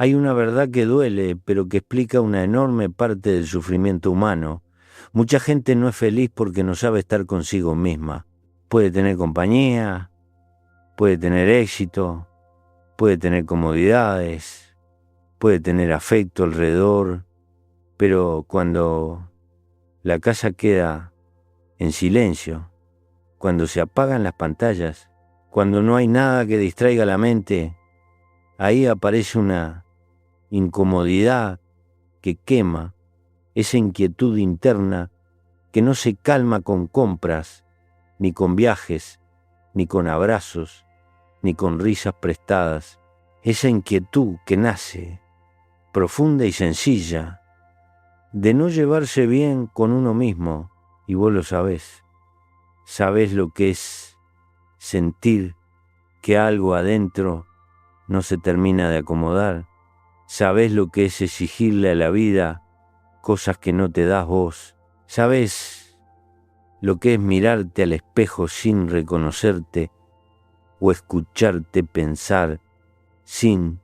Hay una verdad que duele, pero que explica una enorme parte del sufrimiento humano. Mucha gente no es feliz porque no sabe estar consigo misma. Puede tener compañía, puede tener éxito, puede tener comodidades, puede tener afecto alrededor, pero cuando la casa queda en silencio, cuando se apagan las pantallas, cuando no hay nada que distraiga la mente, ahí aparece una incomodidad que quema, esa inquietud interna que no se calma con compras, ni con viajes, ni con abrazos, ni con risas prestadas, esa inquietud que nace, profunda y sencilla, de no llevarse bien con uno mismo, y vos lo sabés. Sabés lo que es sentir que algo adentro no se termina de acomodar. Sabés lo que es exigirle a la vida cosas que no te das vos. Sabés lo que es mirarte al espejo sin reconocerte o escucharte pensar sin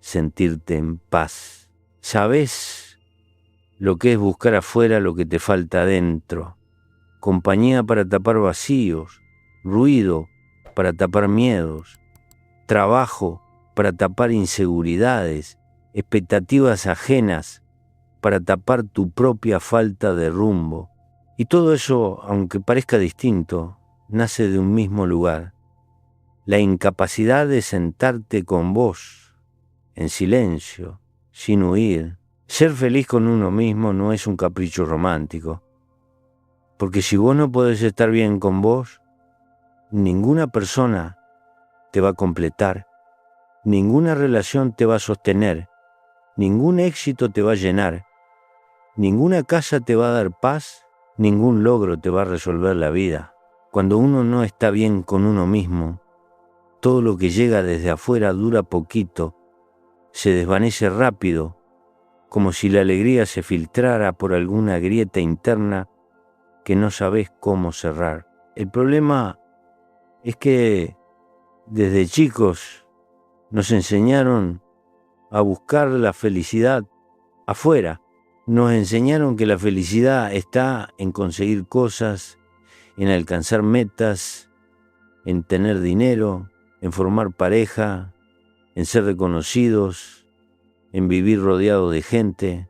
sentirte en paz. Sabés lo que es buscar afuera lo que te falta adentro. Compañía para tapar vacíos, ruido para tapar miedos, trabajo para tapar inseguridades, expectativas ajenas para tapar tu propia falta de rumbo. Y todo eso, aunque parezca distinto, nace de un mismo lugar. La incapacidad de sentarte con vos, en silencio, sin huir. Ser feliz con uno mismo no es un capricho romántico. Porque si vos no podés estar bien con vos, ninguna persona te va a completar, ninguna relación te va a sostener, ningún éxito te va a llenar, ninguna casa te va a dar paz, ningún logro te va a resolver la vida. Cuando uno no está bien con uno mismo, todo lo que llega desde afuera dura poquito, se desvanece rápido, como si la alegría se filtrara por alguna grieta interna que no sabés cómo cerrar. El problema es que desde chicos nos enseñaron a buscar la felicidad afuera. Nos enseñaron que la felicidad está en conseguir cosas, en alcanzar metas, en tener dinero, en formar pareja, en ser reconocidos, en vivir rodeados de gente,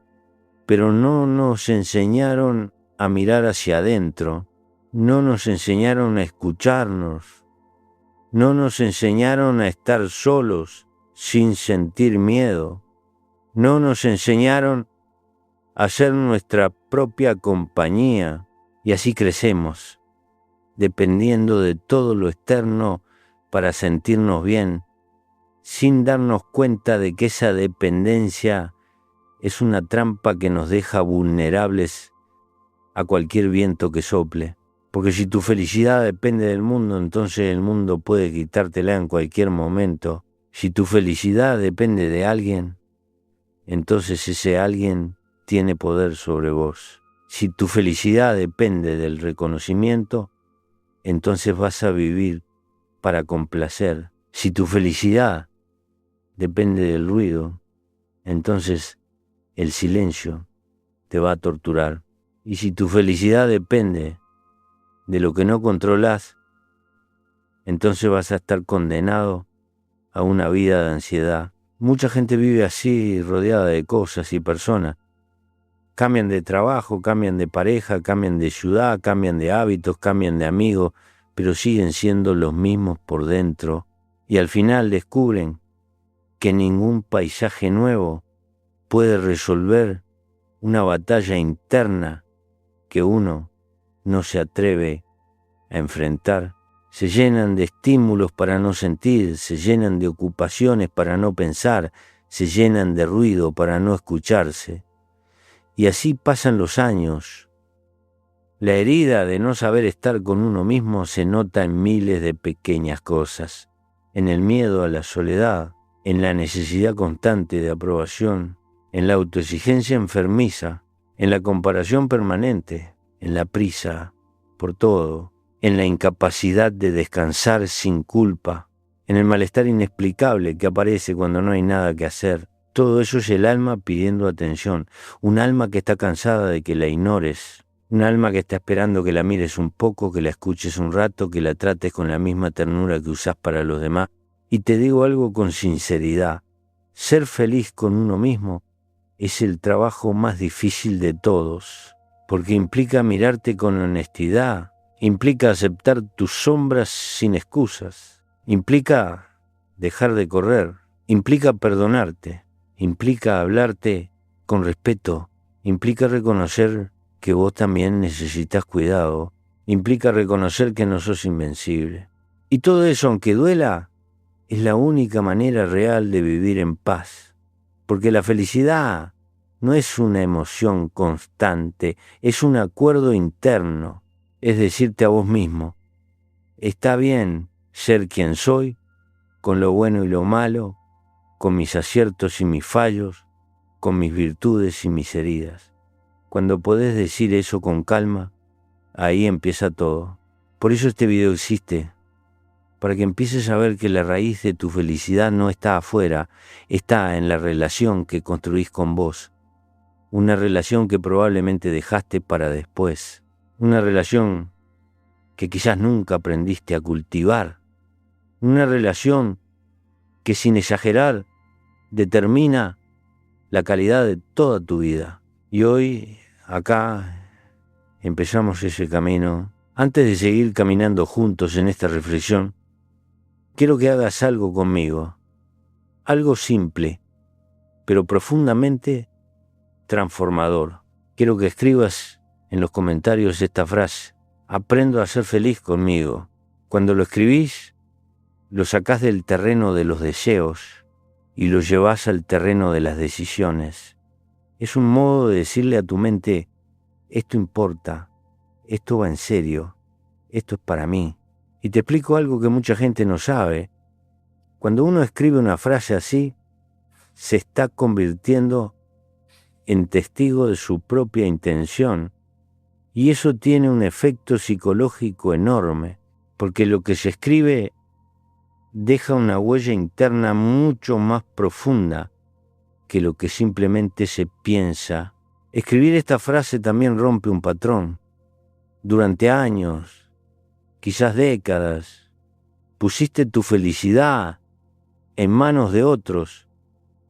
pero no nos enseñaron a mirar hacia adentro, no nos enseñaron a escucharnos, no nos enseñaron a estar solos sin sentir miedo, no nos enseñaron a ser nuestra propia compañía, y así crecemos, dependiendo de todo lo externo para sentirnos bien, sin darnos cuenta de que esa dependencia es una trampa que nos deja vulnerables a cualquier viento que sople. Porque si tu felicidad depende del mundo, entonces el mundo puede quitártela en cualquier momento. Si tu felicidad depende de alguien, entonces ese alguien tiene poder sobre vos. Si tu felicidad depende del reconocimiento, entonces vas a vivir para complacer. Si tu felicidad depende del ruido, entonces el silencio te va a torturar. Y si tu felicidad depende de lo que no controlás, entonces vas a estar condenado a una vida de ansiedad. Mucha gente vive así, rodeada de cosas y personas. Cambian de trabajo, cambian de pareja, cambian de ciudad, cambian de hábitos, cambian de amigos, pero siguen siendo los mismos por dentro. Y al final descubren que ningún paisaje nuevo puede resolver una batalla interna que uno no se atreve a enfrentar. Se llenan de estímulos para no sentir, se llenan de ocupaciones para no pensar, se llenan de ruido para no escucharse. Y así pasan los años. La herida de no saber estar con uno mismo se nota en miles de pequeñas cosas, en el miedo a la soledad, en la necesidad constante de aprobación, en la autoexigencia enfermiza, en la comparación permanente, en la prisa por todo, en la incapacidad de descansar sin culpa, en el malestar inexplicable que aparece cuando no hay nada que hacer. todo eso es el alma pidiendo atención, un alma que está cansada de que la ignores, un alma que está esperando que la mires un poco, que la escuches un rato, que la trates con la misma ternura que usás para los demás. Y te digo algo con sinceridad, ser feliz con uno mismo es el trabajo más difícil de todos, porque implica mirarte con honestidad, implica aceptar tus sombras sin excusas, implica dejar de correr, implica perdonarte, implica hablarte con respeto, implica reconocer que vos también necesitas cuidado, implica reconocer que no sos invencible. Y todo eso, aunque duela, es la única manera real de vivir en paz, porque la felicidad no es una emoción constante, es un acuerdo interno, es decirte a vos mismo, está bien ser quien soy, con lo bueno y lo malo, con mis aciertos y mis fallos, con mis virtudes y mis heridas. Cuando podés decir eso con calma, ahí empieza todo. Por eso este video existe, para que empieces a ver que la raíz de tu felicidad no está afuera, está en la relación que construís con vos. Una relación que probablemente dejaste para después. Una relación que quizás nunca aprendiste a cultivar. Una relación que, sin exagerar, determina la calidad de toda tu vida. Y hoy, acá, empezamos ese camino. Antes de seguir caminando juntos en esta reflexión, quiero que hagas algo conmigo. Algo simple, pero profundamente transformador. Quiero que escribas en los comentarios esta frase: aprendo a ser feliz conmigo. Cuando lo escribís, lo sacás del terreno de los deseos y lo llevás al terreno de las decisiones. Es un modo de decirle a tu mente, esto importa, esto va en serio, esto es para mí. Y te explico algo que mucha gente no sabe. Cuando uno escribe una frase así, se está convirtiendo en testigo de su propia intención. Y eso tiene un efecto psicológico enorme, porque lo que se escribe deja una huella interna mucho más profunda que lo que simplemente se piensa. Escribir esta frase también rompe un patrón. Durante años, quizás décadas, pusiste tu felicidad en manos de otros,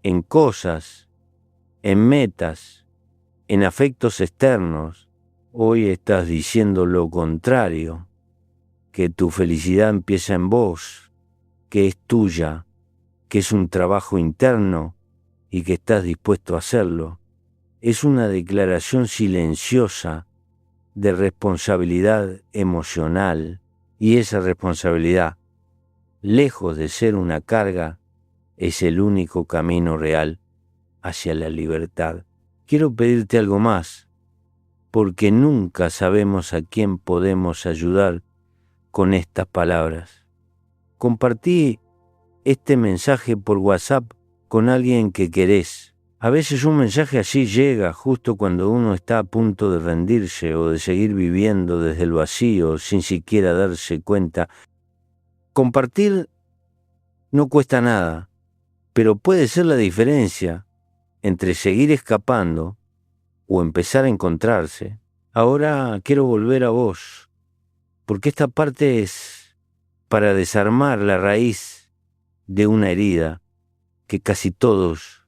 en cosas, en metas, en afectos externos. Hoy estás diciendo lo contrario, que tu felicidad empieza en vos, que es tuya, que es un trabajo interno y que estás dispuesto a hacerlo. Es una declaración silenciosa de responsabilidad emocional, y esa responsabilidad, lejos de ser una carga, es el único camino real hacia la libertad. Quiero pedirte algo más, porque nunca sabemos a quién podemos ayudar con estas palabras. Compartí este mensaje por WhatsApp con alguien que querés. A veces un mensaje así llega justo cuando uno está a punto de rendirse o de seguir viviendo desde el vacío sin siquiera darse cuenta. Compartir no cuesta nada, pero puede ser la diferencia entre seguir escapando o empezar a encontrarse. Ahora quiero volver a vos, porque esta parte es para desarmar la raíz de una herida que casi todos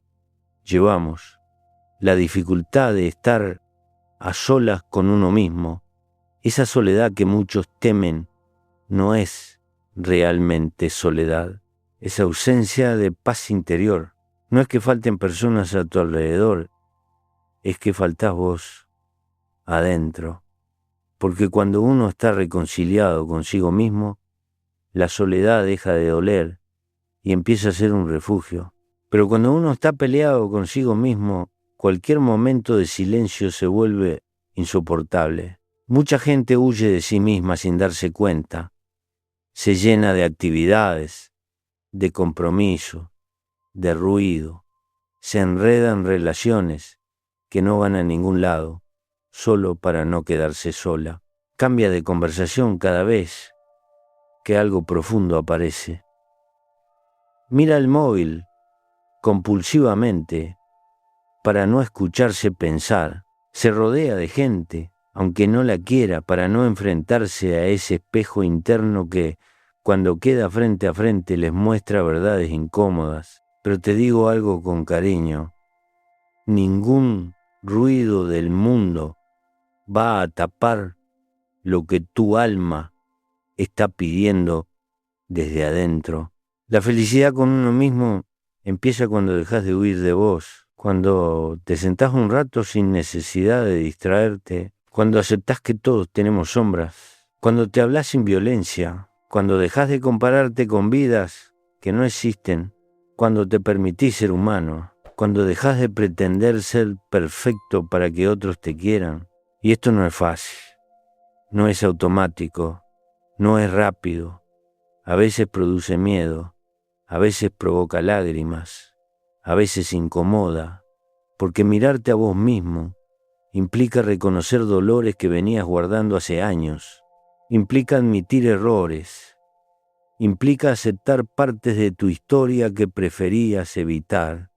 llevamos, la dificultad de estar a solas con uno mismo. Esa soledad que muchos temen no es realmente soledad, es ausencia de paz interior. No es que falten personas a tu alrededor, es que faltás vos adentro. Porque cuando uno está reconciliado consigo mismo, la soledad deja de doler y empieza a ser un refugio. Pero cuando uno está peleado consigo mismo, cualquier momento de silencio se vuelve insoportable. Mucha gente huye de sí misma sin darse cuenta. Se llena de actividades, de compromiso, de ruido. Se enreda en relaciones que no van a ningún lado, solo para no quedarse sola. Cambia de conversación cada vez que algo profundo aparece. Mira el móvil compulsivamente para no escucharse pensar. Se rodea de gente, aunque no la quiera, para no enfrentarse a ese espejo interno que, cuando queda frente a frente, les muestra verdades incómodas. Pero te digo algo con cariño, ningún ruido del mundo va a tapar lo que tu alma está pidiendo desde adentro. La felicidad con uno mismo empieza cuando dejas de huir de vos, cuando te sentás un rato sin necesidad de distraerte, cuando aceptás que todos tenemos sombras, cuando te hablas sin violencia, cuando dejas de compararte con vidas que no existen, cuando te permitís ser humano, cuando dejas de pretender ser perfecto para que otros te quieran. Y esto no es fácil, no es automático, no es rápido. A veces produce miedo, a veces provoca lágrimas, a veces incomoda, porque mirarte a vos mismo implica reconocer dolores que venías guardando hace años, implica admitir errores, implica aceptar partes de tu historia que preferías evitar,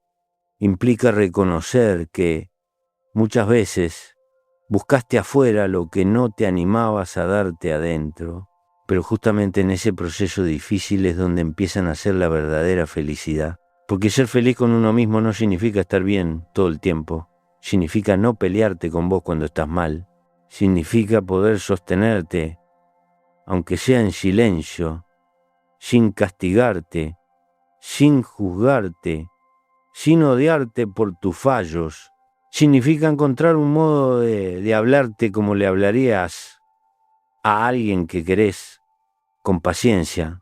implica reconocer que muchas veces buscaste afuera lo que no te animabas a darte adentro. Pero justamente en ese proceso difícil es donde empiezan a ser la verdadera felicidad. Porque ser feliz con uno mismo no significa estar bien todo el tiempo. Significa no pelearte con vos cuando estás mal. Significa poder sostenerte, aunque sea en silencio, sin castigarte, sin juzgarte, sin odiarte por tus fallos. Significa encontrar un modo de hablarte como le hablarías a alguien que querés, con paciencia,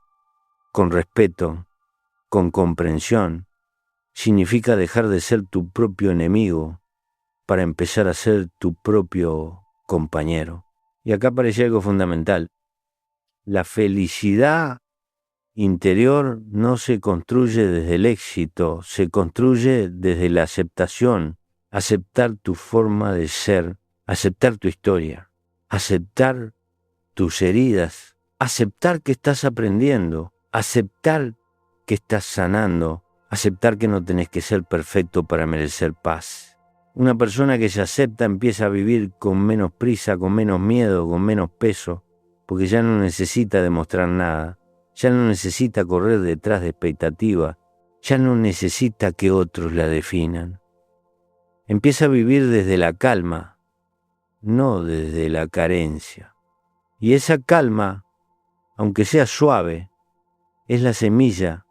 con respeto, con comprensión. Significa dejar de ser tu propio enemigo para empezar a ser tu propio compañero. Y acá aparece algo fundamental. La felicidad interior no se construye desde el éxito, se construye desde la aceptación, aceptar tu forma de ser, aceptar tu historia, aceptar tus heridas, aceptar que estás aprendiendo, aceptar que estás sanando, aceptar que no tenés que ser perfecto para merecer paz. Una persona que se acepta empieza a vivir con menos prisa, con menos miedo, con menos peso, porque ya no necesita demostrar nada, ya no necesita correr detrás de expectativas, ya no necesita que otros la definan. Empieza a vivir desde la calma, no desde la carencia. Y esa calma, aunque sea suave, es la semilla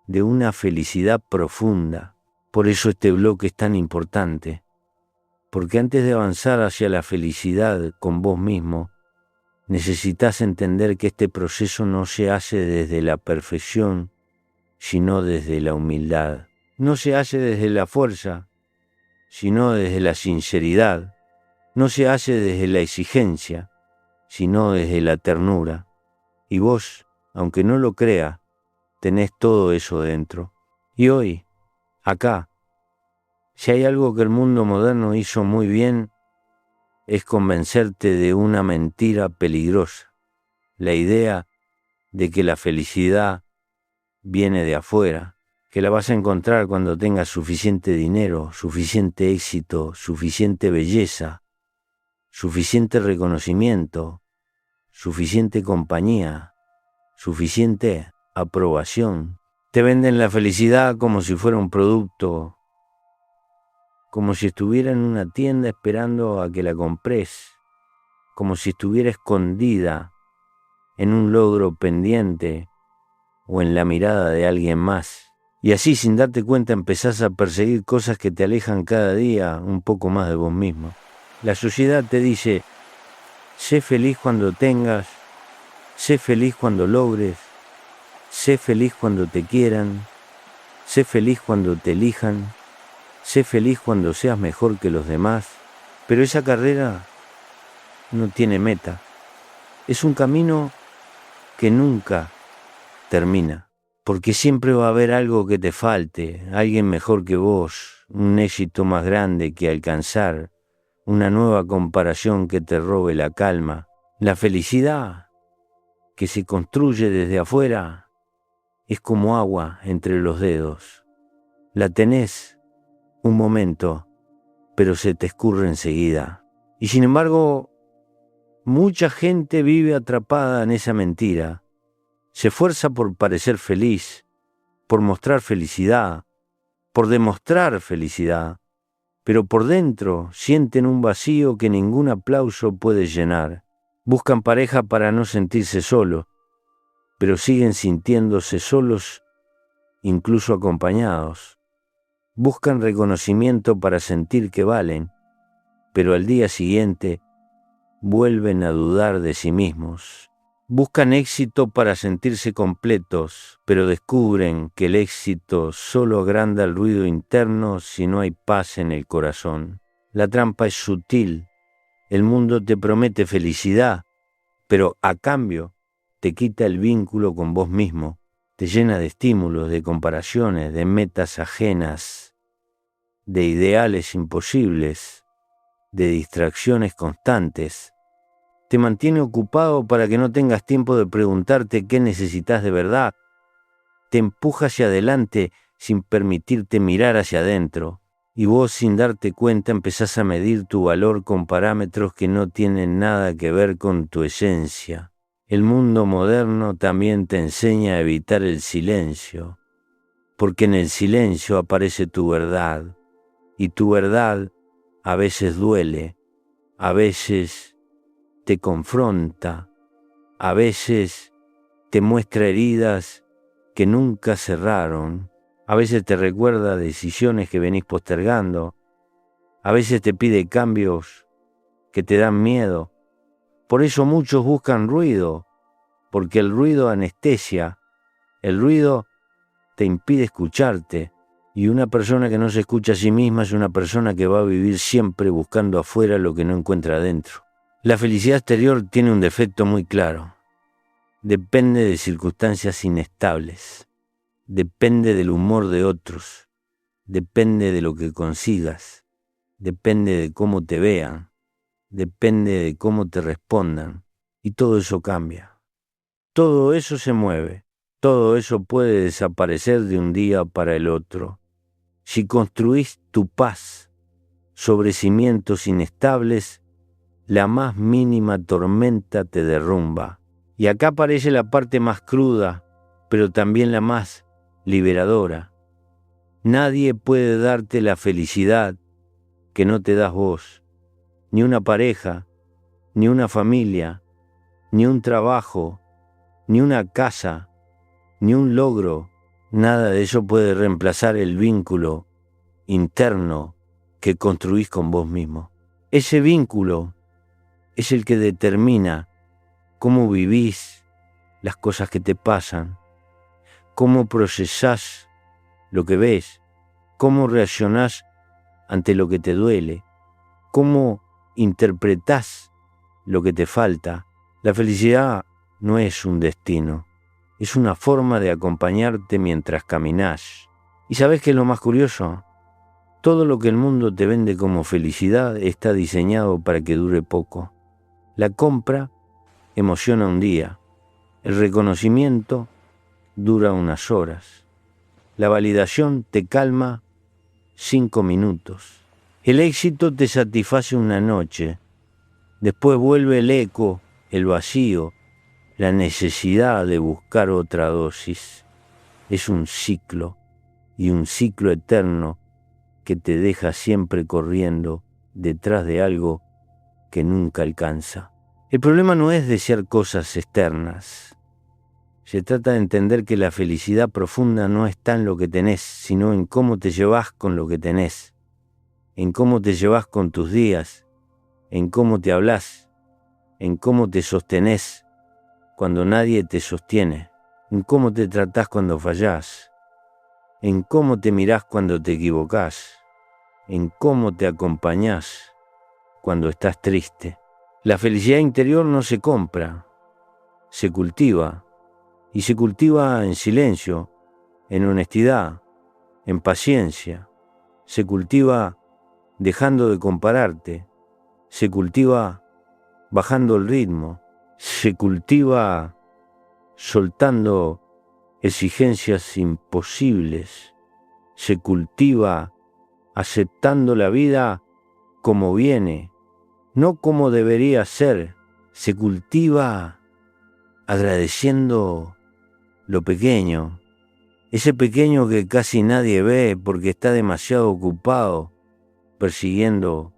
de una felicidad profunda. Por eso este bloque es tan importante, porque antes de avanzar hacia la felicidad con vos mismo, necesitas entender que este proceso no se hace desde la perfección, sino desde la humildad. No se hace desde la fuerza, sino desde la sinceridad. No se hace desde la exigencia, sino desde la ternura. Y vos, aunque no lo creas, tenés todo eso dentro. Y hoy, acá, si hay algo que el mundo moderno hizo muy bien, es convencerte de una mentira peligrosa. La idea de que la felicidad viene de afuera, que la vas a encontrar cuando tengas suficiente dinero, suficiente éxito, suficiente belleza, suficiente reconocimiento, suficiente compañía, suficiente aprobación. Te venden la felicidad como si fuera un producto, como si estuviera en una tienda esperando a que la compres, como si estuviera escondida en un logro pendiente o en la mirada de alguien más. Y así, sin darte cuenta, empezás a perseguir cosas que te alejan cada día un poco más de vos mismo. La sociedad te dice, sé feliz cuando tengas, sé feliz cuando logres, sé feliz cuando te quieran, sé feliz cuando te elijan, sé feliz cuando seas mejor que los demás. Pero esa carrera no tiene meta. Es un camino que nunca termina, porque siempre va a haber algo que te falte, alguien mejor que vos, un éxito más grande que alcanzar, una nueva comparación que te robe la calma. La felicidad que se construye desde afuera es como agua entre los dedos. La tenés un momento, pero se te escurre enseguida. Y sin embargo, mucha gente vive atrapada en esa mentira. Se esfuerza por parecer feliz, por mostrar felicidad, por demostrar felicidad, pero por dentro sienten un vacío que ningún aplauso puede llenar. Buscan pareja para no sentirse solos, pero siguen sintiéndose solos, incluso acompañados. Buscan reconocimiento para sentir que valen, pero al día siguiente vuelven a dudar de sí mismos. Buscan éxito para sentirse completos, pero descubren que el éxito solo agranda el ruido interno si no hay paz en el corazón. La trampa es sutil. El mundo te promete felicidad, pero a cambio te quita el vínculo con vos mismo. Te llena de estímulos, de comparaciones, de metas ajenas, de ideales imposibles, de distracciones constantes. Te mantiene ocupado para que no tengas tiempo de preguntarte qué necesitas de verdad. Te empuja hacia adelante sin permitirte mirar hacia adentro. Y vos, sin darte cuenta, empezás a medir tu valor con parámetros que no tienen nada que ver con tu esencia. El mundo moderno también te enseña a evitar el silencio, porque en el silencio aparece tu verdad, y tu verdad a veces duele, a veces te confronta, a veces te muestra heridas que nunca cerraron, a veces te recuerda decisiones que venís postergando, a veces te pide cambios que te dan miedo. Por eso muchos buscan ruido, porque el ruido anestesia, el ruido te impide escucharte, y una persona que no se escucha a sí misma es una persona que va a vivir siempre buscando afuera lo que no encuentra adentro. La felicidad exterior tiene un defecto muy claro. Depende de circunstancias inestables, depende del humor de otros, depende de lo que consigas, depende de cómo te vean, depende de cómo te respondan, y todo eso cambia. Todo eso se mueve, todo eso puede desaparecer de un día para el otro. Si construís tu paz sobre cimientos inestables, la más mínima tormenta te derrumba. Y acá aparece la parte más cruda, pero también la más liberadora. Nadie puede darte la felicidad que no te das vos, ni una pareja, ni una familia, ni un trabajo, ni una casa, ni un logro. Nada de eso puede reemplazar el vínculo interno que construís con vos mismo. Ese vínculo es el que determina cómo vivís las cosas que te pasan, cómo procesás lo que ves, cómo reaccionás ante lo que te duele, cómo interpretás lo que te falta. La felicidad no es un destino, es una forma de acompañarte mientras caminás. ¿Y sabés qué es lo más curioso? Todo lo que el mundo te vende como felicidad está diseñado para que dure poco. La compra emociona un día, el reconocimiento dura unas horas, la validación te calma 5 minutos, el éxito te satisface una noche, después vuelve el eco, el vacío, la necesidad de buscar otra dosis. Es un ciclo, y un ciclo eterno que te deja siempre corriendo detrás de algo que nunca alcanza. El problema no es desear cosas externas. Se trata de entender que la felicidad profunda no está en lo que tenés, sino en cómo te llevas con lo que tenés, en cómo te llevas con tus días, en cómo te hablás, en cómo te sostenés cuando nadie te sostiene, en cómo te tratás cuando fallás, en cómo te mirás cuando te equivocás, en cómo te acompañás cuando estás triste. La felicidad interior no se compra, se cultiva, y se cultiva en silencio, en honestidad, en paciencia. Se cultiva dejando de compararte, se cultiva bajando el ritmo, se cultiva soltando exigencias imposibles, se cultiva aceptando la vida como viene, no como debería ser. Se cultiva agradeciendo lo pequeño, ese pequeño que casi nadie ve porque está demasiado ocupado persiguiendo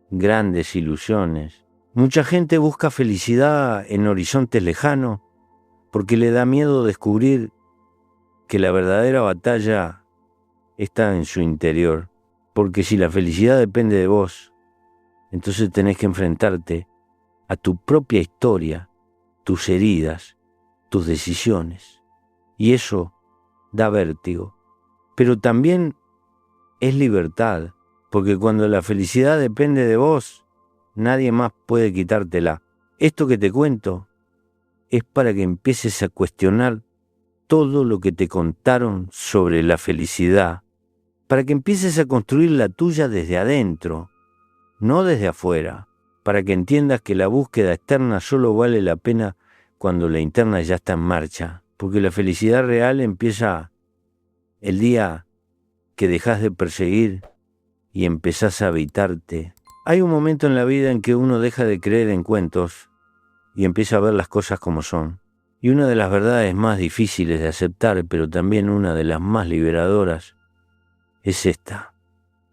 grandes ilusiones. Mucha gente busca felicidad en horizontes lejanos porque le da miedo descubrir que la verdadera batalla está en su interior. Porque si la felicidad depende de vos, entonces tenés que enfrentarte a tu propia historia, tus heridas, tus decisiones. Y eso da vértigo. Pero también es libertad, porque cuando la felicidad depende de vos, nadie más puede quitártela. Esto que te cuento es para que empieces a cuestionar todo lo que te contaron sobre la felicidad, para que empieces a construir la tuya desde adentro, no desde afuera, para que entiendas que la búsqueda externa solo vale la pena cuando la interna ya está en marcha, porque la felicidad real empieza el día que dejas de perseguir y empezás a habitarte. Hay un momento en la vida en que uno deja de creer en cuentos y empieza a ver las cosas como son. Y una de las verdades más difíciles de aceptar, pero también una de las más liberadoras, es esta.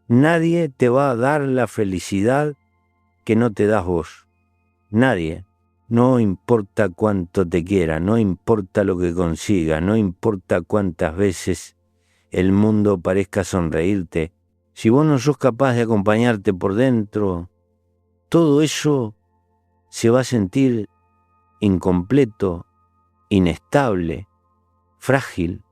Nadie te va a dar la felicidad que no te das vos. Nadie. No importa cuánto te quiera, no importa lo que consigas, no importa cuántas veces el mundo parezca sonreírte. Si vos no sos capaz de acompañarte por dentro, todo eso se va a sentir incompleto, inestable, frágil,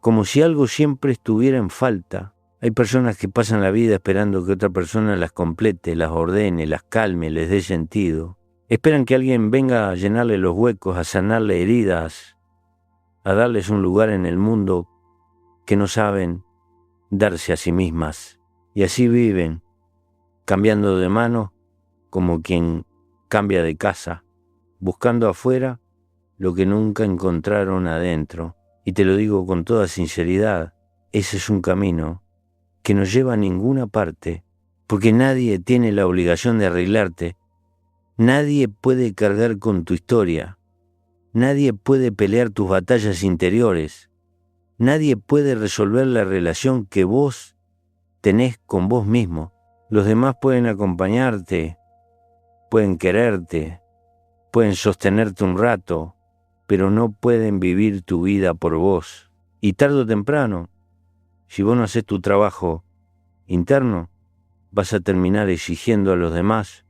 como si algo siempre estuviera en falta. Hay personas que pasan la vida esperando que otra persona las complete, las ordene, las calme, les dé sentido. Esperan que alguien venga a llenarle los huecos, a sanarle heridas, a darles un lugar en el mundo que no saben darse a sí mismas. Y así viven, cambiando de mano como quien cambia de casa, buscando afuera lo que nunca encontraron adentro. Y te lo digo con toda sinceridad, ese es un camino que no lleva a ninguna parte, porque nadie tiene la obligación de arreglarte, nadie puede cargar con tu historia, nadie puede pelear tus batallas interiores, nadie puede resolver la relación que vos tenés con vos mismo. Los demás pueden acompañarte, pueden quererte, pueden sostenerte un rato, pero no pueden vivir tu vida por vos. Y tarde o temprano, si vos no haces tu trabajo interno, vas a terminar exigiendo a los demás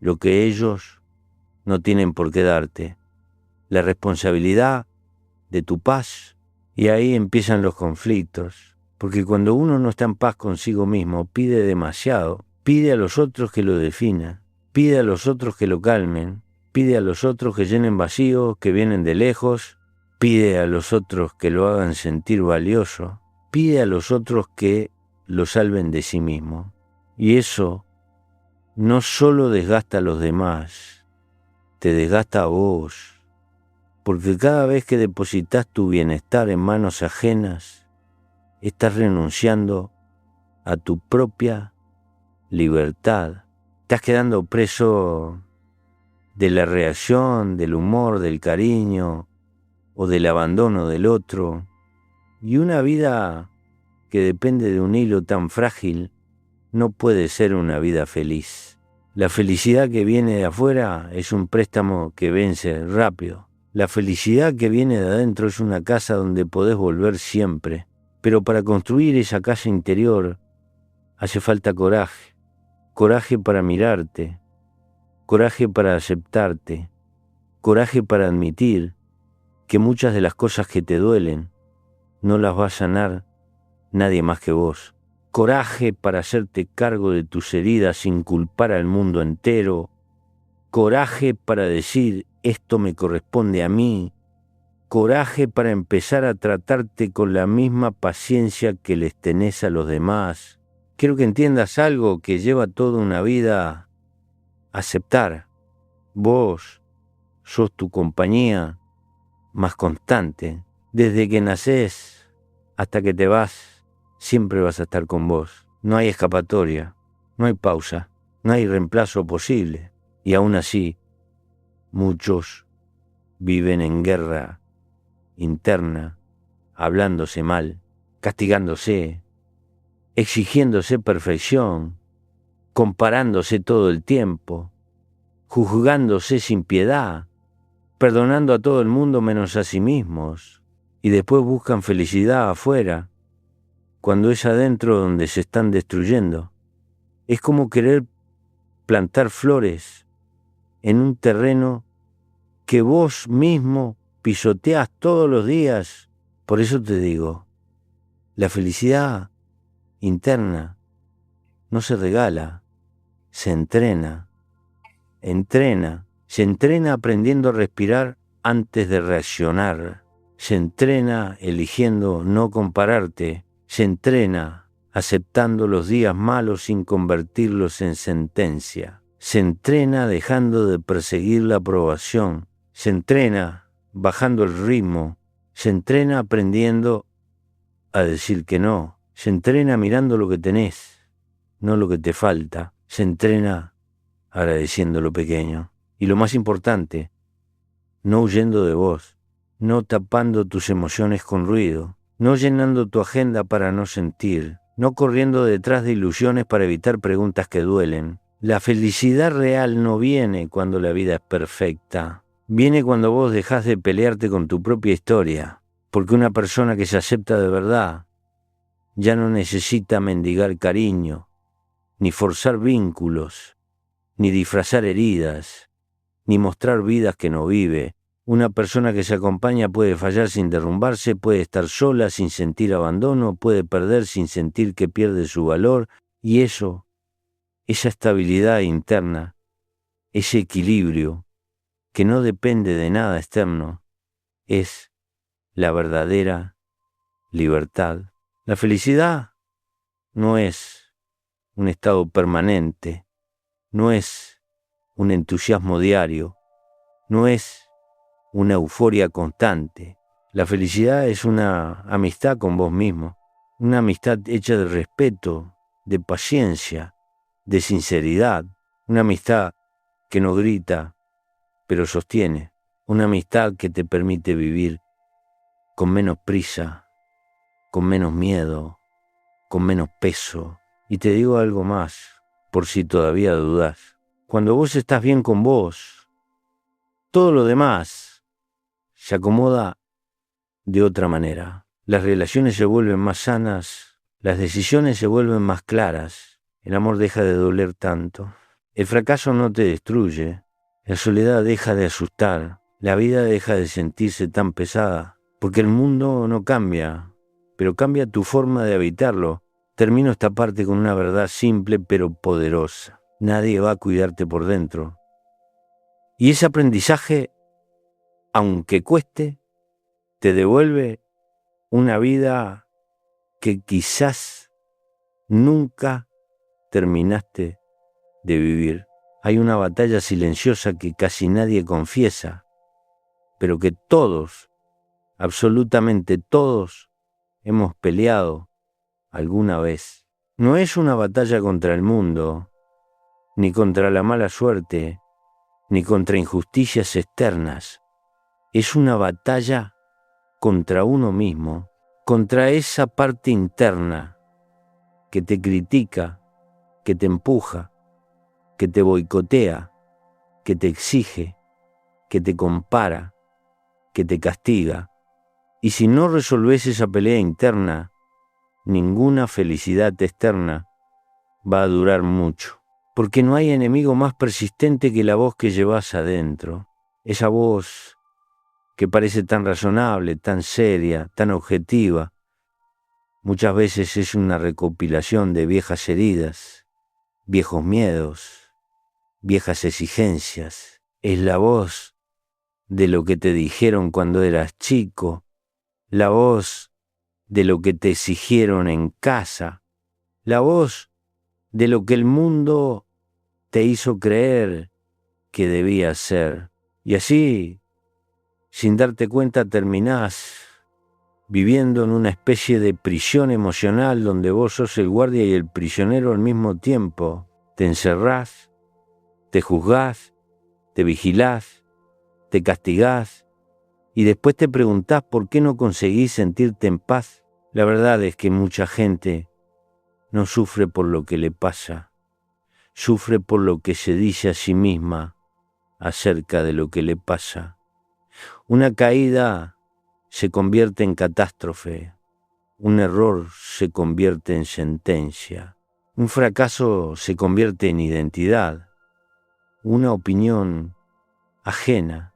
lo que ellos no tienen por qué darte. La responsabilidad de tu paz. Y ahí empiezan los conflictos. Porque cuando uno no está en paz consigo mismo, pide demasiado. Pide a los otros que lo definan. Pide a los otros que lo calmen. Pide a los otros que llenen vacíos que vienen de lejos. Pide a los otros que lo hagan sentir valioso. Pide a los otros que lo salven de sí mismo. Y eso no solo desgasta a los demás, te desgasta a vos. Porque cada vez que depositas tu bienestar en manos ajenas, estás renunciando a tu propia libertad. Estás quedando preso de la reacción, del humor, del cariño o del abandono del otro. Y una vida que depende de un hilo tan frágil no puede ser una vida feliz. La felicidad que viene de afuera es un préstamo que vence rápido. La felicidad que viene de adentro es una casa donde podés volver siempre. Pero para construir esa casa interior hace falta coraje. Coraje para mirarte. Coraje para aceptarte. Coraje para admitir que muchas de las cosas que te duelen no las va a sanar nadie más que vos. Coraje para hacerte cargo de tus heridas sin culpar al mundo entero. Coraje para decir, esto me corresponde a mí. Coraje para empezar a tratarte con la misma paciencia que les tenés a los demás. Quiero que entiendas algo que lleva toda una vida: aceptar. Vos sos tu compañía más constante. Desde que nacés hasta que te vas, siempre vas a estar con vos. No hay escapatoria, no hay pausa, no hay reemplazo posible. Y aún así, muchos viven en guerra interna, hablándose mal, castigándose, exigiéndose perfección, comparándose todo el tiempo, juzgándose sin piedad, perdonando a todo el mundo menos a sí mismos, y después buscan felicidad afuera, cuando es adentro donde se están destruyendo. Es como querer plantar flores en un terreno que vos mismo pisoteás todos los días. Por eso te digo, la felicidad interna no se regala, se entrena. Se entrena aprendiendo a respirar antes de reaccionar. Se entrena eligiendo no compararte. Se entrena aceptando los días malos sin convertirlos en sentencia. Se entrena dejando de perseguir la aprobación. Se entrena bajando el ritmo. Se entrena aprendiendo a decir que no. Se entrena mirando lo que tenés, no lo que te falta. Se entrena agradeciendo lo pequeño. Y lo más importante, no huyendo de vos, no tapando tus emociones con ruido, no llenando tu agenda para no sentir, no corriendo detrás de ilusiones para evitar preguntas que duelen. La felicidad real no viene cuando la vida es perfecta, viene cuando vos dejás de pelearte con tu propia historia, porque una persona que se acepta de verdad ya no necesita mendigar cariño, ni forzar vínculos, ni disfrazar heridas, ni mostrar vidas que no vive. Una persona que se acompaña puede fallar sin derrumbarse, puede estar sola sin sentir abandono, puede perder sin sentir que pierde su valor, y esa estabilidad interna, ese equilibrio, que no depende de nada externo, es la verdadera libertad. La felicidad no es un estado permanente, no es un entusiasmo diario, no es una euforia constante. La felicidad es una amistad con vos mismo, una amistad hecha de respeto, de paciencia, de sinceridad, una amistad que no grita, pero sostiene, una amistad que te permite vivir con menos prisa, con menos miedo, con menos peso. Y te digo algo más, por si todavía dudás. Cuando vos estás bien con vos, todo lo demás se acomoda de otra manera. Las relaciones se vuelven más sanas, las decisiones se vuelven más claras, el amor deja de doler tanto. El fracaso no te destruye, la soledad deja de asustar, la vida deja de sentirse tan pesada, porque el mundo no cambia, pero cambia tu forma de habitarlo. Termino esta parte con una verdad simple pero poderosa. Nadie va a cuidarte por dentro. Y ese aprendizaje, aunque cueste, te devuelve una vida que quizás nunca terminaste de vivir. Hay una batalla silenciosa que casi nadie confiesa, pero que todos, absolutamente todos, hemos peleado alguna vez. No es una batalla contra el mundo, ni contra la mala suerte, ni contra injusticias externas. Es una batalla contra uno mismo, contra esa parte interna que te critica, que te empuja, que te boicotea, que te exige, que te compara, que te castiga. Y si no resolvés esa pelea interna, ninguna felicidad externa va a durar mucho, porque no hay enemigo más persistente que la voz que llevas adentro, esa voz que parece tan razonable, tan seria, tan objetiva. Muchas veces es una recopilación de viejas heridas, viejos miedos, viejas exigencias. Es la voz de lo que te dijeron cuando eras chico, la voz de lo que te exigieron en casa, la voz de lo que el mundo te hizo creer que debías ser. Y así, sin darte cuenta, terminás viviendo en una especie de prisión emocional donde vos sos el guardia y el prisionero al mismo tiempo. Te encerrás, te juzgás, te vigilás, te castigás y después te preguntás por qué no conseguís sentirte en paz. La verdad es que mucha gente no sufre por lo que le pasa, sufre por lo que se dice a sí misma acerca de lo que le pasa. Una caída se convierte en catástrofe, un error se convierte en sentencia, un fracaso se convierte en identidad, una opinión ajena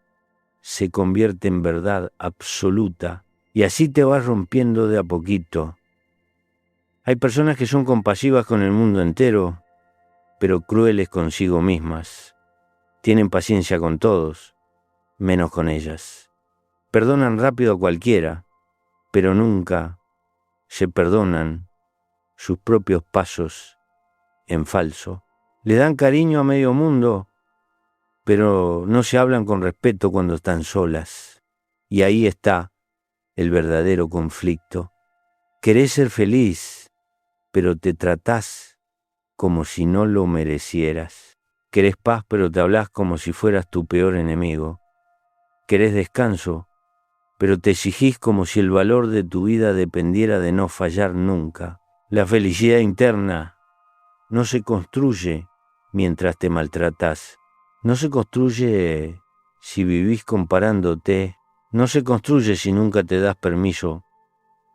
se convierte en verdad absoluta y así te vas rompiendo de a poquito. Hay personas que son compasivas con el mundo entero, pero crueles consigo mismas. Tienen paciencia con todos, menos con ellas. Perdonan rápido a cualquiera, pero nunca se perdonan sus propios pasos en falso. Le dan cariño a medio mundo, pero no se hablan con respeto cuando están solas. Y ahí está el verdadero conflicto. Querés ser feliz, pero te tratás como si no lo merecieras. Querés paz, pero te hablás como si fueras tu peor enemigo. Querés descanso, pero te exigís como si el valor de tu vida dependiera de no fallar nunca. La felicidad interna no se construye mientras te maltratás. No se construye si vivís comparándote. No se construye si nunca te das permiso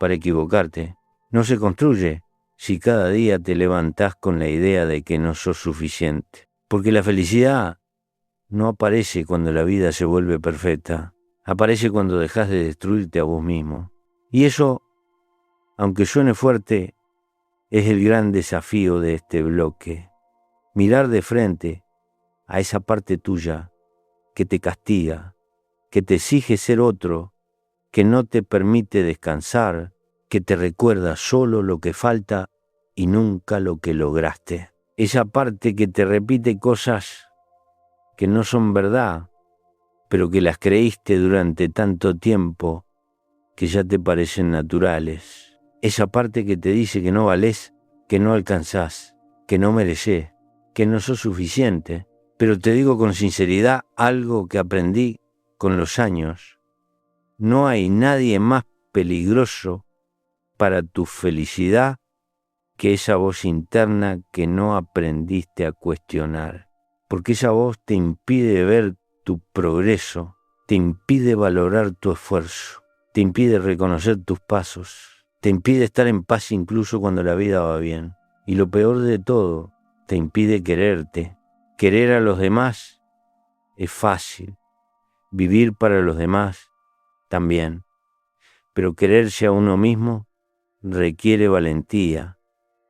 para equivocarte. No se construye si cada día te levantás con la idea de que no sos suficiente. Porque la felicidad no aparece cuando la vida se vuelve perfecta. Aparece cuando dejas de destruirte a vos mismo. Y eso, aunque suene fuerte, es el gran desafío de este bloque. Mirar de frente a esa parte tuya que te castiga, que te exige ser otro, que no te permite descansar, que te recuerda solo lo que falta y nunca lo que lograste. Esa parte que te repite cosas que no son verdad, pero que las creíste durante tanto tiempo que ya te parecen naturales. Esa parte que te dice que no valés, que no alcanzás, que no merecés, que no sos suficiente. Pero te digo con sinceridad algo que aprendí con los años. No hay nadie más peligroso para tu felicidad que esa voz interna que no aprendiste a cuestionar. Porque esa voz te impide ver tu progreso, te impide valorar tu esfuerzo, te impide reconocer tus pasos, te impide estar en paz incluso cuando la vida va bien. Y lo peor de todo, te impide quererte. Querer a los demás es fácil, vivir para los demás también, pero quererse a uno mismo requiere valentía,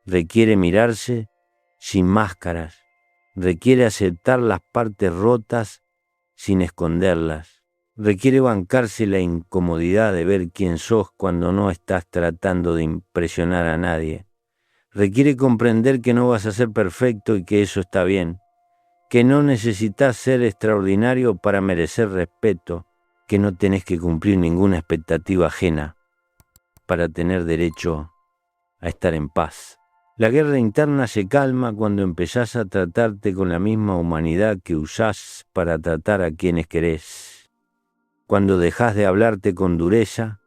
requiere mirarse sin máscaras, requiere aceptar las partes rotas sin esconderlas, requiere bancarse la incomodidad de ver quién sos cuando no estás tratando de impresionar a nadie, requiere comprender que no vas a ser perfecto y que eso está bien, que no necesitas ser extraordinario para merecer respeto, que no tenés que cumplir ninguna expectativa ajena para tener derecho a estar en paz. La guerra interna se calma cuando empezás a tratarte con la misma humanidad que usás para tratar a quienes querés. Cuando dejás de hablarte con dureza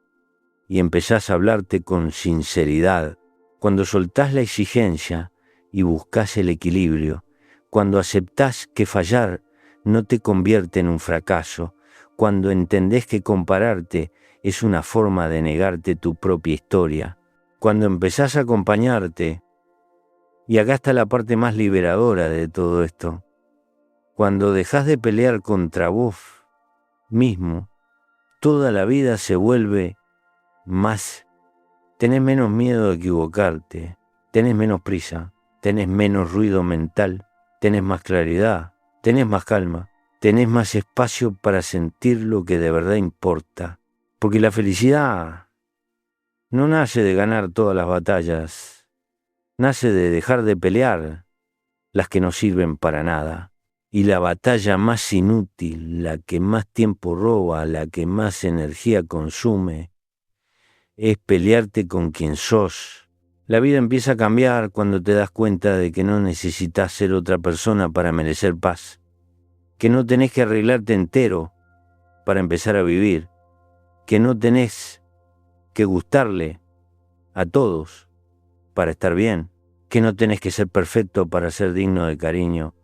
y empezás a hablarte con sinceridad. Cuando soltás la exigencia y buscás el equilibrio. Cuando aceptás que fallar no te convierte en un fracaso. Cuando entendés que compararte es una forma de negarte tu propia historia. Cuando empezás a acompañarte, y acá está la parte más liberadora de todo esto, cuando dejás de pelear contra vos mismo, toda la vida se vuelve más. Tenés menos miedo de equivocarte, tenés menos prisa, tenés menos ruido mental, tenés más claridad, tenés más calma, tenés más espacio para sentir lo que de verdad importa. Porque la felicidad no nace de ganar todas las batallas, nace de dejar de pelear las que no sirven para nada. Y la batalla más inútil, la que más tiempo roba, la que más energía consume, es pelearte con quien sos. La vida empieza a cambiar cuando te das cuenta de que no necesitas ser otra persona para merecer paz, que no tenés que arreglarte entero para empezar a vivir, que no tenés que gustarle a todos para estar bien, que no tenés que ser perfecto para ser digno de cariño,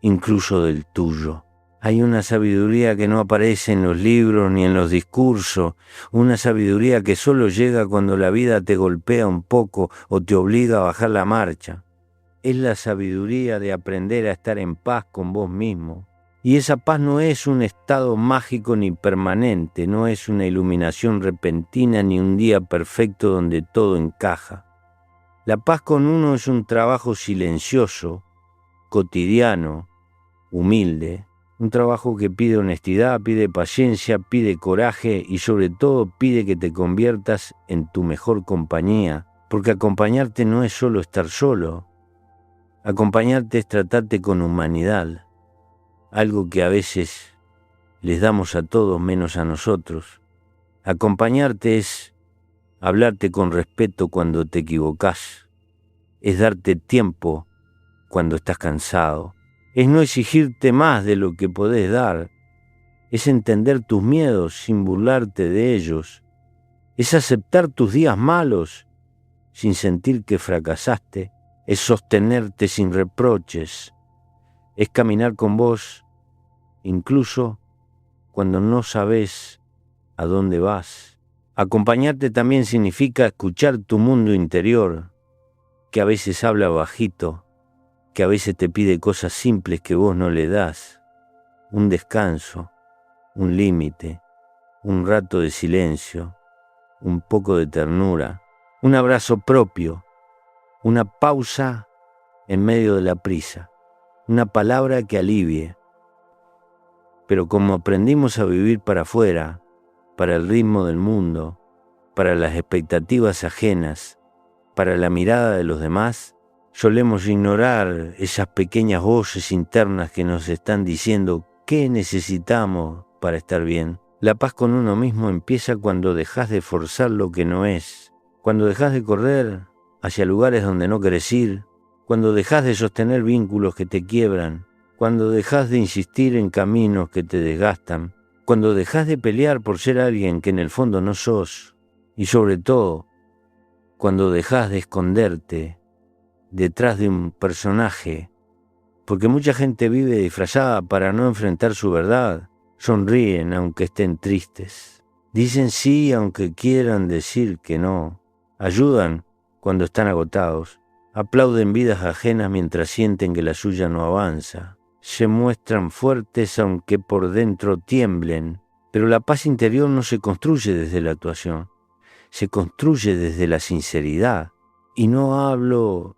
incluso del tuyo. Hay una sabiduría que no aparece en los libros ni en los discursos, una sabiduría que solo llega cuando la vida te golpea un poco o te obliga a bajar la marcha. Es la sabiduría de aprender a estar en paz con vos mismo. Y esa paz no es un estado mágico ni permanente, no es una iluminación repentina ni un día perfecto donde todo encaja. La paz con uno es un trabajo silencioso, cotidiano, humilde, un trabajo que pide honestidad, pide paciencia, pide coraje y sobre todo pide que te conviertas en tu mejor compañía, porque acompañarte no es solo estar solo, acompañarte es tratarte con humanidad, algo que a veces les damos a todos menos a nosotros. Acompañarte es hablarte con respeto cuando te equivocás, es darte tiempo cuando estás cansado, es no exigirte más de lo que podés dar, es entender tus miedos sin burlarte de ellos, es aceptar tus días malos sin sentir que fracasaste, es sostenerte sin reproches, es caminar con vos incluso cuando no sabes a dónde vas. Acompañarte también significa escuchar tu mundo interior, que a veces habla bajito, que a veces te pide cosas simples que vos no le das, un descanso, un límite, un rato de silencio, un poco de ternura, un abrazo propio, una pausa en medio de la prisa, una palabra que alivie. Pero como aprendimos a vivir para afuera, para el ritmo del mundo, para las expectativas ajenas, para la mirada de los demás, solemos ignorar esas pequeñas voces internas que nos están diciendo qué necesitamos para estar bien. La paz con uno mismo empieza cuando dejas de forzar lo que no es, cuando dejas de correr hacia lugares donde no querés ir, cuando dejas de sostener vínculos que te quiebran, cuando dejas de insistir en caminos que te desgastan, cuando dejas de pelear por ser alguien que en el fondo no sos, y sobre todo, cuando dejas de esconderte detrás de un personaje, porque mucha gente vive disfrazada para no enfrentar su verdad, sonríen aunque estén tristes, dicen sí aunque quieran decir que no, ayudan cuando están agotados, aplauden vidas ajenas mientras sienten que la suya no avanza, se muestran fuertes aunque por dentro tiemblen, pero la paz interior no se construye desde la actuación, se construye desde la sinceridad, y no hablo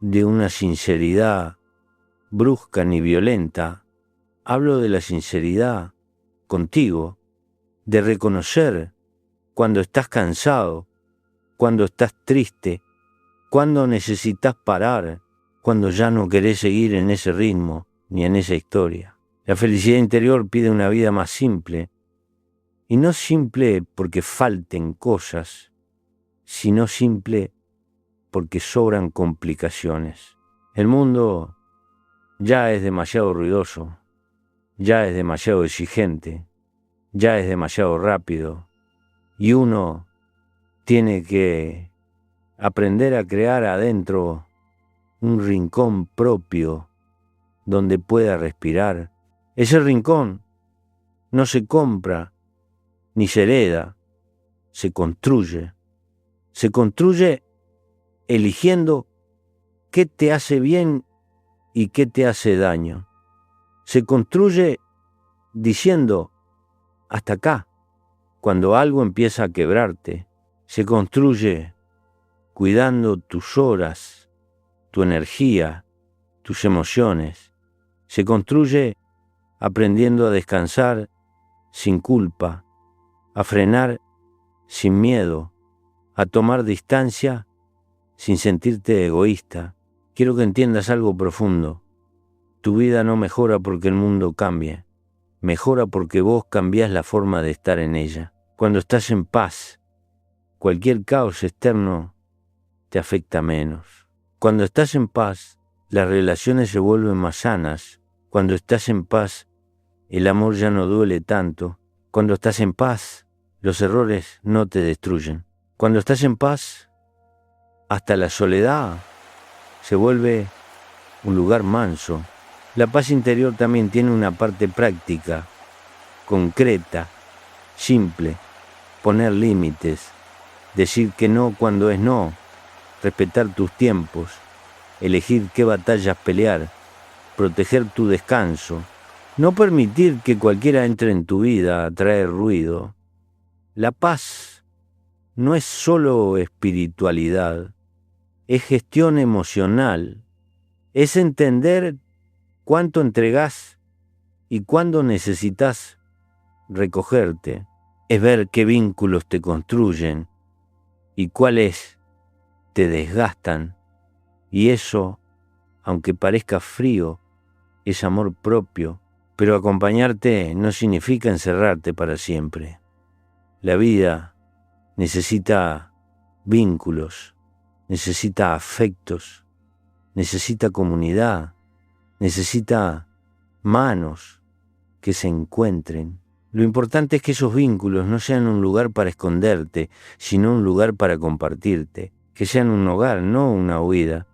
de una sinceridad brusca ni violenta, hablo de la sinceridad contigo, de reconocer cuando estás cansado, cuando estás triste, cuando necesitas parar, cuando ya no querés seguir en ese ritmo ni en esa historia. La felicidad interior pide una vida más simple, y no simple porque falten cosas, sino simple porque sobran complicaciones. El mundo ya es demasiado ruidoso, ya es demasiado exigente, ya es demasiado rápido, y uno tiene que aprender a crear adentro un rincón propio donde pueda respirar. Ese rincón no se compra ni se hereda, se construye. Se construye eligiendo qué te hace bien y qué te hace daño. Se construye diciendo hasta acá, cuando algo empieza a quebrarte. Se construye cuidando tus horas, tu energía, tus emociones. Se construye aprendiendo a descansar sin culpa, a frenar sin miedo, a tomar distancia sin sentirte egoísta. Quiero que entiendas algo profundo. Tu vida no mejora porque el mundo cambie, mejora porque vos cambiás la forma de estar en ella. Cuando estás en paz, cualquier caos externo te afecta menos. Cuando estás en paz, las relaciones se vuelven más sanas. Cuando estás en paz, el amor ya no duele tanto. Cuando estás en paz, los errores no te destruyen. Cuando estás en paz, hasta la soledad se vuelve un lugar manso. La paz interior también tiene una parte práctica, concreta, simple. Poner límites, decir que no cuando es no, respetar tus tiempos, elegir qué batallas pelear, proteger tu descanso, no permitir que cualquiera entre en tu vida a traer ruido. La paz no es solo espiritualidad, es gestión emocional, es entender cuánto entregás y cuándo necesitas recogerte, es ver qué vínculos te construyen y cuáles te desgastan, y eso, aunque parezca frío, es amor propio, pero acompañarte no significa encerrarte para siempre. La vida necesita vínculos, necesita afectos, necesita comunidad, necesita manos que se encuentren. Lo importante es que esos vínculos no sean un lugar para esconderte, sino un lugar para compartirte, que sean un hogar, no una huida.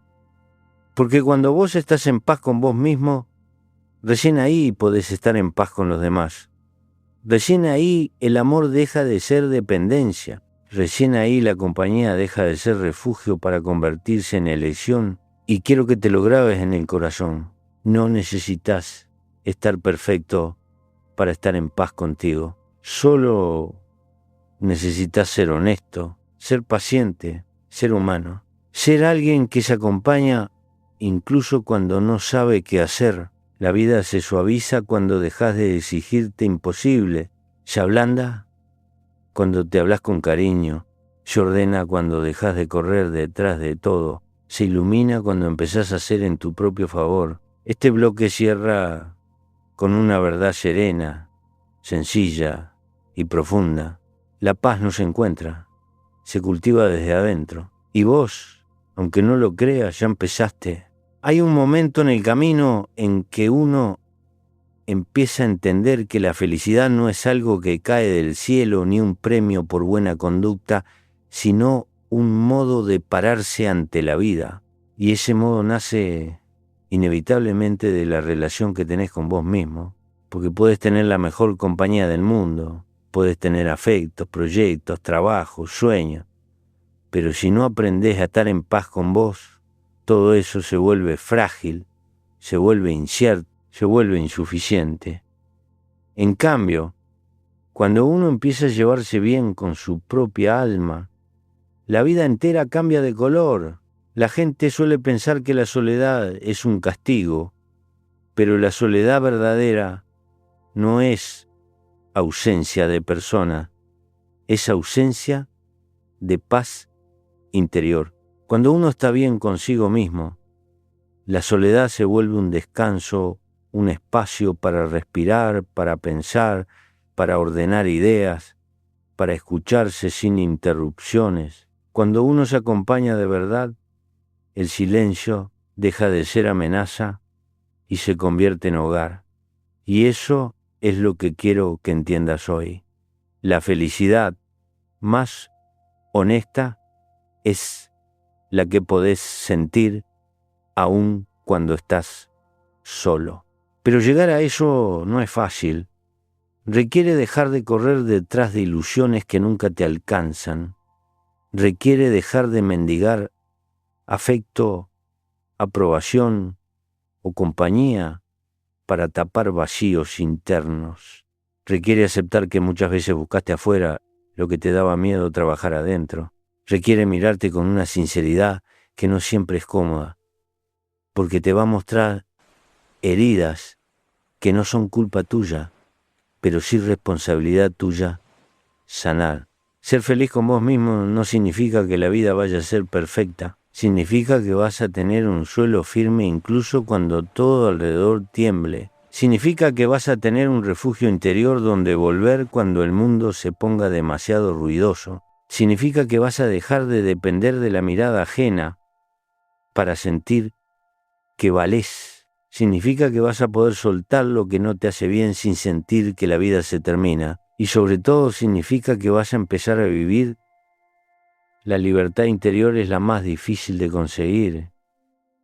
Porque cuando vos estás en paz con vos mismo, recién ahí podés estar en paz con los demás. Recién ahí el amor deja de ser dependencia. Recién ahí la compañía deja de ser refugio para convertirse en elección. Y quiero que te lo grabes en el corazón. No necesitas estar perfecto para estar en paz contigo. Solo necesitas ser honesto, ser paciente, ser humano. Ser alguien que se acompaña incluso cuando no sabe qué hacer. La vida se suaviza cuando dejas de exigirte imposible. Se ablanda cuando te hablas con cariño. Se ordena cuando dejas de correr detrás de todo. Se ilumina cuando empezás a hacer en tu propio favor. Este bloque cierra con una verdad serena, sencilla y profunda. La paz no se encuentra, se cultiva desde adentro. Y vos, aunque no lo creas, ya empezaste. Hay un momento en el camino en que uno empieza a entender que la felicidad no es algo que cae del cielo ni un premio por buena conducta, sino un modo de pararse ante la vida. Y ese modo nace inevitablemente de la relación que tenés con vos mismo, porque podés tener la mejor compañía del mundo, podés tener afectos, proyectos, trabajos, sueños, pero si no aprendés a estar en paz con vos, todo eso se vuelve frágil, se vuelve incierto, se vuelve insuficiente. En cambio, cuando uno empieza a llevarse bien con su propia alma, la vida entera cambia de color. La gente suele pensar que la soledad es un castigo, pero la soledad verdadera no es ausencia de persona, es ausencia de paz interior. Cuando uno está bien consigo mismo, la soledad se vuelve un descanso, un espacio para respirar, para pensar, para ordenar ideas, para escucharse sin interrupciones. Cuando uno se acompaña de verdad, el silencio deja de ser amenaza y se convierte en hogar. Y eso es lo que quiero que entiendas hoy. La felicidad más honesta es la que podés sentir aún cuando estás solo. Pero llegar a eso no es fácil. Requiere dejar de correr detrás de ilusiones que nunca te alcanzan. Requiere dejar de mendigar afecto, aprobación o compañía para tapar vacíos internos. Requiere aceptar que muchas veces buscaste afuera lo que te daba miedo trabajar adentro. Requiere mirarte con una sinceridad que no siempre es cómoda, porque te va a mostrar heridas que no son culpa tuya, pero sí responsabilidad tuya sanar. Ser feliz con vos mismo no significa que la vida vaya a ser perfecta. Significa que vas a tener un suelo firme incluso cuando todo alrededor tiemble. Significa que vas a tener un refugio interior donde volver cuando el mundo se ponga demasiado ruidoso. Significa que vas a dejar de depender de la mirada ajena para sentir que valés. Significa que vas a poder soltar lo que no te hace bien sin sentir que la vida se termina. Y sobre todo significa que vas a empezar a vivir. La libertad interior es la más difícil de conseguir,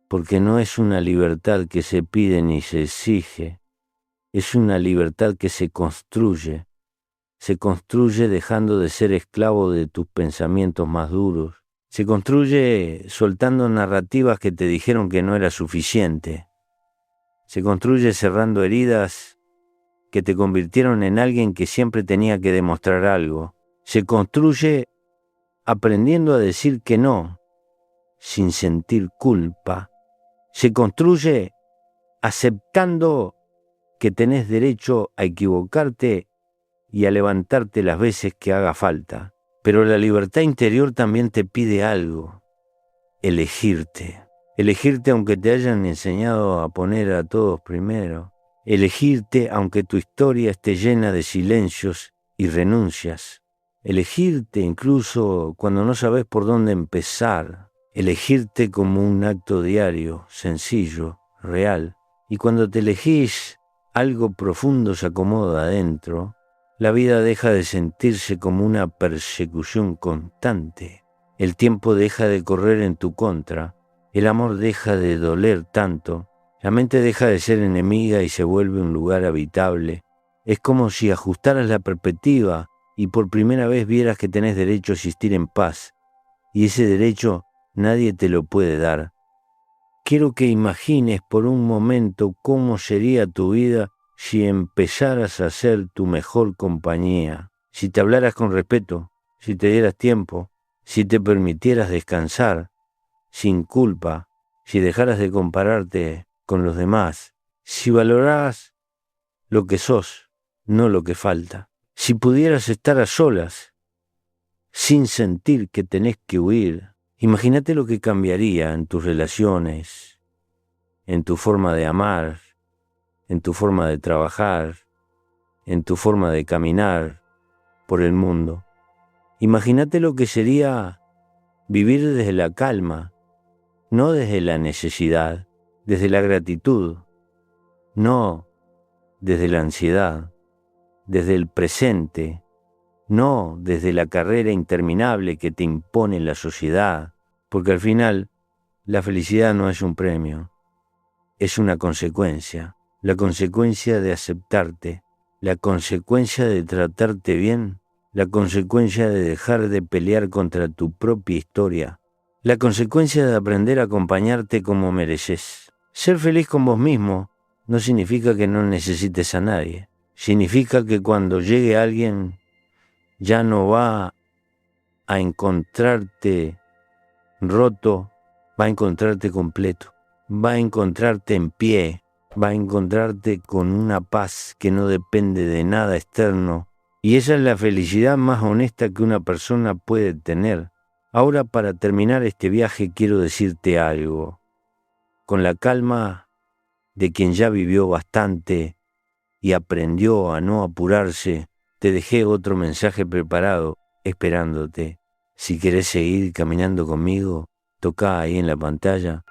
porque no es una libertad que se pide ni se exige, es una libertad que se construye dejando de ser esclavo de tus pensamientos más duros, se construye soltando narrativas que te dijeron que no era suficiente, se construye cerrando heridas que te convirtieron en alguien que siempre tenía que demostrar algo, se construye aprendiendo a decir que no, sin sentir culpa, se construye aceptando que tenés derecho a equivocarte y a levantarte las veces que haga falta. Pero la libertad interior también te pide algo, elegirte. Elegirte aunque te hayan enseñado a poner a todos primero. Elegirte aunque tu historia esté llena de silencios y renuncias. Elegirte incluso cuando no sabes por dónde empezar. Elegirte como un acto diario, sencillo, real. Y cuando te elegís, algo profundo se acomoda adentro. La vida deja de sentirse como una persecución constante. El tiempo deja de correr en tu contra. El amor deja de doler tanto. La mente deja de ser enemiga y se vuelve un lugar habitable. Es como si ajustaras la perspectiva y por primera vez vieras que tenés derecho a existir en paz. Y ese derecho nadie te lo puede dar. Quiero que imagines por un momento cómo sería tu vida si empezaras a ser tu mejor compañía, si te hablaras con respeto, si te dieras tiempo, si te permitieras descansar, sin culpa, si dejaras de compararte con los demás, si valoraras lo que sos, no lo que falta, si pudieras estar a solas, sin sentir que tenés que huir. Imagínate lo que cambiaría en tus relaciones, en tu forma de amar, en tu forma de trabajar, en tu forma de caminar por el mundo. Imagínate lo que sería vivir desde la calma, no desde la necesidad, desde la gratitud, no desde la ansiedad, desde el presente, no desde la carrera interminable que te impone la sociedad, porque al final la felicidad no es un premio, es una consecuencia, la consecuencia de aceptarte, la consecuencia de tratarte bien, la consecuencia de dejar de pelear contra tu propia historia, la consecuencia de aprender a acompañarte como mereces. Ser feliz con vos mismo no significa que no necesites a nadie, significa que cuando llegue alguien ya no va a encontrarte roto, va a encontrarte completo, va a encontrarte en pie, va a encontrarte con una paz que no depende de nada externo. Y esa es la felicidad más honesta que una persona puede tener. Ahora, para terminar este viaje, quiero decirte algo. Con la calma de quien ya vivió bastante y aprendió a no apurarse, te dejé otro mensaje preparado, esperándote. Si querés seguir caminando conmigo, tocá ahí en la pantalla